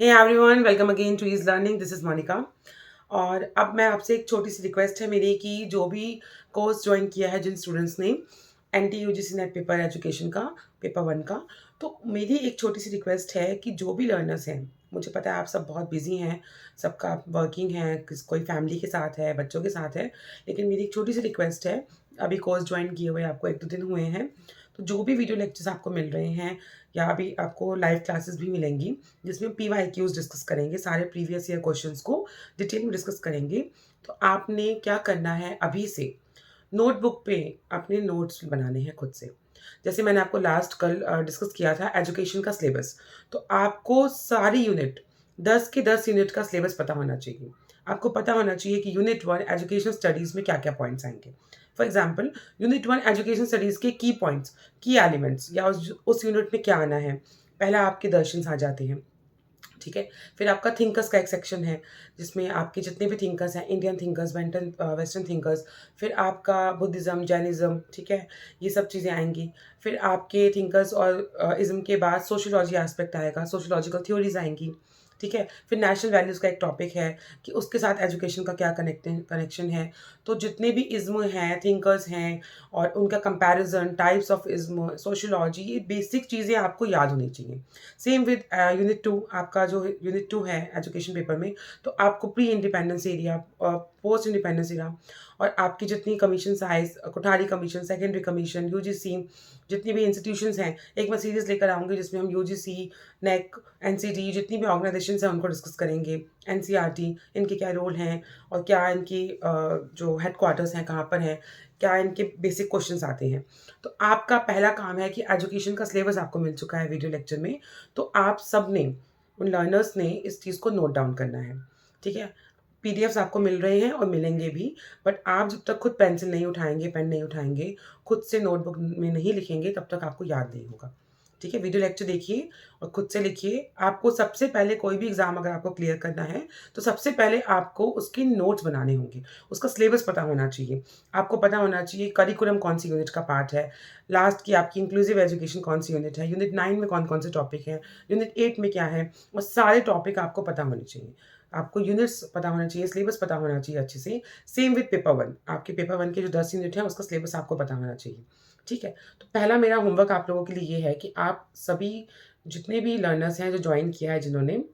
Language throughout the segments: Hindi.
Hey everyone, welcome again to is learning. This is Monika. और अब मैं आपसे एक छोटी सी रिक्वेस्ट है मेरी कि जो भी कोर्स ज्वाइन किया है जिन स्टूडेंट्स ने एनटी यूजीसी नेट पेपर एजुकेशन का पेपर 1 का, तो मेरी एक छोटी सी रिक्वेस्ट है कि जो भी लर्नर्स हैं, मुझे पता है आप सब बहुत बिजी हैं, सबका वर्किंग है, कोई फैमिली के साथ है, बच्चों के साथ है, लेकिन मेरी एक छोटी सी रिक्वेस्ट है। अभी कोर्स ज्वाइन किए हुए आपको 1-2 दिन हुए हैं, तो जो भी वीडियो लेक्चर्स आपको मिल रहे हैं या अभी आपको लाइव क्लासेस भी मिलेंगी जिसमें PYQs डिस्कस करेंगे, सारे प्रीवियस ईयर क्वेश्चंस को डिटेल में डिस्कस करेंगे। तो आपने क्या करना है, अभी से नोटबुक पे अपने नोट्स बनाने हैं खुद से। जैसे मैंने आपको लास्ट कल डिस्कस किया था एजुकेशन का सिलेबस, तो आपको सारी यूनिट 10 के 10 यूनिट का सिलेबस पता होना चाहिए। आपको पता होना चाहिए कि यूनिट 1 एजुकेशन स्टडीज़ में क्या-क्या पॉइंट्स आएँगे। For example unit 1 education studies के की पॉइंट्स, की एलिमेंट्स या उस यूनिट में क्या आना है। पहला आपके दर्शन्स आ जाते हैं। ठीक है? फिर आपका थिंकर्स का एक सेक्शन है, जिसमें आपके जितने भी थिंकर्स हैं, इंडियन थिंकर्स, वेस्टर्न थिंकर्स, फिर आपका बुद्धिज़्म, जैनिज़्म, ठीक है? ये सब चीज़ें आएँगी। फिर आपके थिंकर्स और इज़्म के बाद सोशियोलॉजी एस्पेक्ट आएगा, सोशियोलॉजिकल थ्योरीज़ आएँगी, ठीक है? फिर नेशनल वैल्यूज़ का एक टॉपिक है कि उसके साथ एजुकेशन का क्या कनेक्शन है। तो जितने भी इज़्म हैं, थिंकर्स हैं और उनका comparison, types of ism, sociology, ये बेसिक चीज़ें आपको याद होनी चाहिए। सेम विद यूनिट 2, आपका जो यूनिट 2 है एजुकेशन पेपर में, तो आपको pre independence area, post independence era और आपकी जितनी commission size, Kothari commission, secondary commission, UGC, जितनी भी इंस्टीट्यूशंस हैं, एक मैं सीरीज़ लेकर आऊँगी जिसमें हम यूजीसी, नेक, एनसीटी, जितनी भी ऑर्गेनाइजेशंस हैं उनको डिस्कस करेंगे। एनसीईआरटी, इनके क्या रोल हैं और क्या इनकी जो हेडक्वार्टर्स हैं कहाँ पर हैं, क्या इनके बेसिक क्वेश्चंस आते हैं। तो आपका पहला काम है कि एजुकेशन का सिलेबस आपको मिल चुका है वीडियो लेक्चर में, तो आप सब ने, उन लर्नर्स ने इस चीज़ को नोट डाउन करना है, ठीक है? पीडीएफ्स आपको मिल रहे हैं और मिलेंगे भी, बट आप जब तक खुद पेंसिल नहीं उठाएँगे, पेन नहीं उठाएँगे, खुद से नोटबुक में नहीं लिखेंगे, तब तक आपको याद नहीं होगा, ठीक है? वीडियो लेक्चर देखिए और खुद से लिखिए। आपको सबसे पहले कोई भी एग्ज़ाम अगर आपको क्लियर करना है, तो सबसे पहले आपको उसके नोट्स बनाने होंगे, उसका सिलेबस पता होना चाहिए। आपको पता होना चाहिए करिकुलम कौन-सी यूनिट का पार्ट है, लास्ट की आपकी इंक्लूसिव एजुकेशन कौन-सी यूनिट है, यूनिट 9 में कौन-कौन से टॉपिक हैं, यूनिट 8 में क्या है, और सारे टॉपिक आपको पता होने चाहिए। आपको यूनिट्स पता होना चाहिए, सिलेबस पता होना चाहिए अच्छे से। सेम विथ पेपर 1, आपके पेपर 1 के जो 10 यूनिट हैं, उसका सिलेबस आपको पता होना चाहिए, ठीक है? तो पहला मेरा होमवर्क आप लोगों के लिए ये है कि आप सभी जितने भी लर्नर्स हैं, जो जॉइन किया है जिन्होंने,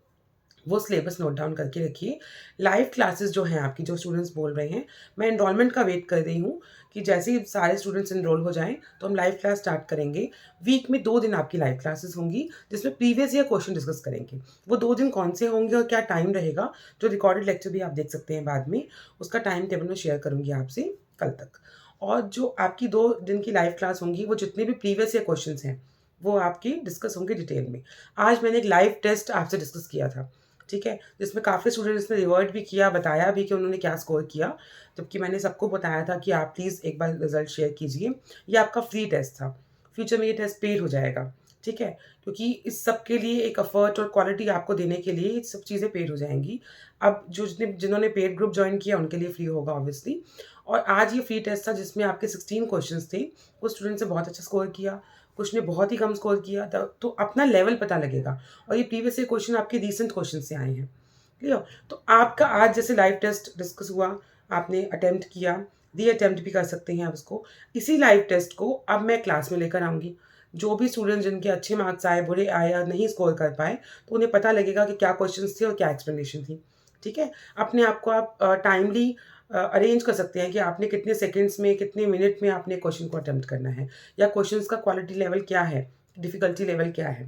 वो सिलेबस नोट डाउन करके रखिए। लाइव क्लासेस जो हैं आपकी, जो स्टूडेंट्स बोल रहे हैं, मैं एनरोलमेंट का वेट कर रही हूँ कि जैसे ही सारे स्टूडेंट्स एनरोल हो जाएँ, तो हम लाइव क्लास स्टार्ट करेंगे। वीक में 2 दिन आपकी लाइव क्लासेस होंगी, जिसमें प्रीवियस ईयर क्वेश्चन डिस्कस करेंगे। वो 2 दिन कौन से होंगे और क्या टाइम रहेगा, जो रिकॉर्डेड लेक्चर भी आप देख सकते हैं बाद में, उसका टाइम टेबल मैं शेयर करूँगी आपसे कल तक। और जो आपकी 2 दिन की लाइव क्लास होंगी, वो जितने भी प्रीवियस ईयर क्वेश्चन्स हैं, वो आपके डिस्कस होंगे डिटेल में। आज मैंने एक लाइव टेस्ट आपसे डिस्कस किया था, ठीक है? जिसमें काफ़ी स्टूडेंट्स ने रिवर्ट भी किया, बताया भी कि उन्होंने क्या स्कोर किया, जबकि मैंने सबको बताया था कि आप प्लीज़ एक बार रिज़ल्ट शेयर कीजिए। ये आपका फ्री टेस्ट था। फ्यूचर में ये टेस्ट पेड हो जाएगा, ठीक है? क्योंकि इस सब के लिए एक एफर्ट और क्वालिटी आपको देने के लिए ये सब चीज़ें पेड हो जाएँगी। अब जो जिन्होंने पेड ग्रुप जॉइन किया उनके लिए फ्री होगा ऑब्वियसली। और आज ये फ्री टेस्ट था जिसमें आपके 16 क्वेश्चंस थे। कुछ स्टूडेंट्स ने बहुत अच्छा स्कोर किया, कुछ ने बहुत ही कम स्कोर किया, तो अपना लेवल पता लगेगा। और ये प्रीवियस ईयर क्वेश्चन आपके रीसेंट क्वेश्चन से आए हैं, क्लियर? तो आपका आज जैसे लाइव टेस्ट डिस्कस हुआ, आपने अटेम्प्ट किया, री-अटेम्प्ट भी कर सकते हैं आप इसको। इसी लाइव टेस्ट को अब मैं क्लास में लेकर आऊँगी। जो भी स्टूडेंट जिनके अच्छे मार्क्स आए, बुरे आए या नहीं स्कोर कर पाए, तो उन्हें पता लगेगा कि क्या क्वेश्चंस थे और क्या एक्सप्लेनेशन थी, ठीक है? अपने आप को आप टाइमली अरेंज कर सकते हैं कि आपने कितने सेकंड्स में, कितने मिनट में आपने क्वेश्चन को अटेम्प्ट करना है, या क्वेश्चंस का क्वालिटी लेवल क्या है, डिफ़िकल्टी लेवल क्या है।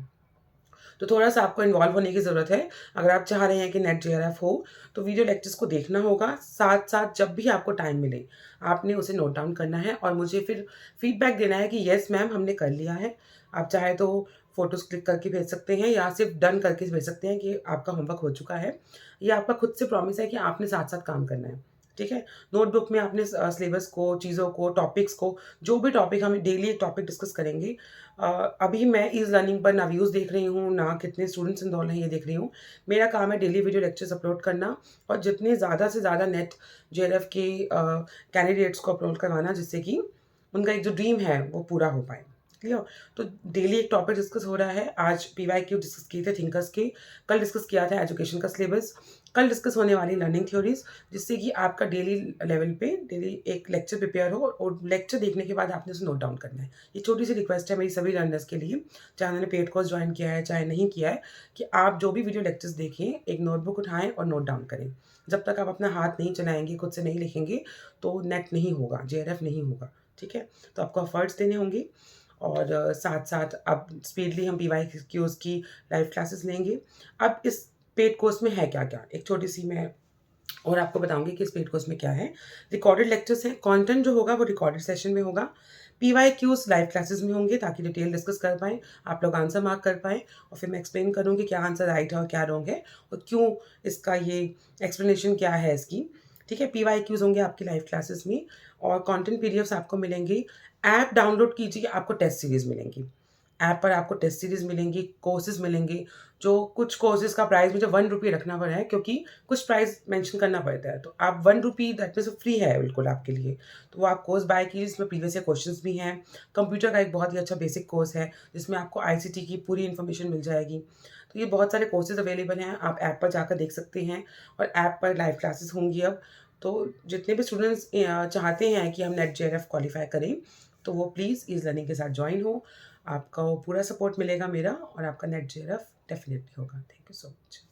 तो थोड़ा-सा आपको इन्वॉल्व होने की ज़रूरत है। अगर आप चाह रहे हैं कि नेट जेआरएफ हो, तो वीडियो लेक्चर्स को देखना होगा। साथ-साथ जब भी आपको टाइम मिले, आपने उसे नोट डाउन करना है और मुझे फिर फीडबैक देना है कि येस मैम हमने कर लिया है। आप चाहे तो फ़ोटोज़ क्लिक करके भेज सकते हैं या सिर्फ़ डन करके भेज सकते हैं कि आपका होमवर्क हो चुका है। ये आपका खुद से प्रॉमिस है कि आपने साथ-साथ काम करना है, ठीक है? नोटबुक में आपने सिलेबस को, चीज़ों को, टॉपिक्स को, जो भी टॉपिक हम डेली एक टॉपिक डिस्कस करेंगे। अ, अभी मैं ईज़ लर्निंग पर ना व्यूज़ देख रही हूँ, ना कितने स्टूडेंट्स एनरोल हैं ये देख रही हूँ। मेरा काम है डेली वीडियो लेक्चर्स अपलोड करना और जितने ज़्यादा से ज़्यादा नेट जेआरएफ के कैंडिडेट्स को अपलोड करवाना, जिससे कि उनका एक जो ड्रीम है वो पूरा हो पाए, क्लियर। तो डेली एक टॉपिक डिस्कस हो रहा है। आज पीवाईक्यू डिस्कस किए थे थिंकर्स के, कल डिस्कस किया था एजुकेशन का सिलेबस, कल डिस्कस होने वाली लर्निंग थ्योरीज, जिससे कि आपका डेली लेवल पे डेली एक लेक्चर प्रिपेयर हो और लेक्चर देखने के बाद आपने उसे नोट डाउन करना है। ये छोटी सी रिक्वेस्ट है मेरी सभी लर्नर्स के लिए, चाहे उन्होंने पेड कोर्स ज्वाइन किया है चाहे नहीं किया है, कि आप जो भी वीडियो लेक्चर्स देखें एक नोटबुक उठाएं और नोट डाउन करें। जब तक आप अपना हाथ नहीं चलाएंगे, खुद से नहीं लिखेंगे, तो नेट नहीं होगा, जेआरएफ नहीं होगा। ठीक है, तो आपको एफर्ट्स देने होंगे और साथ साथ अब स्पीडली हम पीवाईक्यूज की लाइव क्लासेस लेंगे। अब इस पेड कोर्स में है क्या क्या, एक छोटी सी मैं और आपको बताऊंगी कि इस पेड कोर्स में क्या है। रिकॉर्डेड लेक्चर्स हैं, कंटेंट जो होगा वो रिकॉर्डेड सेशन में होगा, पीवाईक्यूज लाइव क्लासेस में होंगे ताकि डिटेल डिस्कस कर पाएँ, आप लोग आंसर मार्क कर पाएँ और फिर मैं एक्सप्लेन करूँगी क्या आंसर राइट है और क्या रॉन्ग है और क्यों, इसका ये एक्सप्लेनेशन क्या है इसकी। ठीक है, पीवाईक्यूज होंगे आपकी लाइव क्लासेस में और कंटेंट पीडीएफ्स आपको मिलेंगी। ऐप डाउनलोड कीजिए, आपको टेस्ट सीरीज मिलेंगी। ऐप पर आपको टेस्ट सीरीज मिलेंगी, कोर्सेज मिलेंगे। जो कुछ कोर्सेज का प्राइस मुझे 1 रुपये रखना पड़ा है क्योंकि कुछ प्राइस मेंशन करना पड़ता है, तो आप 1 रुपी दैट मीन्स फ्री है बिल्कुल आपके लिए। तो वो आप कोर्स बाय कीजिए, इसमें प्रीवियस ईयर क्वेश्चंस भी हैं। कंप्यूटर का एक बहुत ही अच्छा बेसिक कोर्स है जिसमें आपको आईसीटी की पूरी इन्फॉर्मेशन मिल जाएगी। तो ये बहुत सारे कोर्सेज अवेलेबल हैं, आप ऐप पर जाकर देख सकते हैं और ऐप पर लाइव क्लासेस होंगी अब। तो जितने भी स्टूडेंट्स चाहते हैं कि हम नेट जेआरएफ क्वालिफाई करें, तो वो प्लीज़ ईज़ लर्निंग के साथ ज्वाइन हो। आपका पूरा सपोर्ट मिलेगा मेरा और आपका नेट जेआरएफ डेफिनेटली होगा। Thank you so much.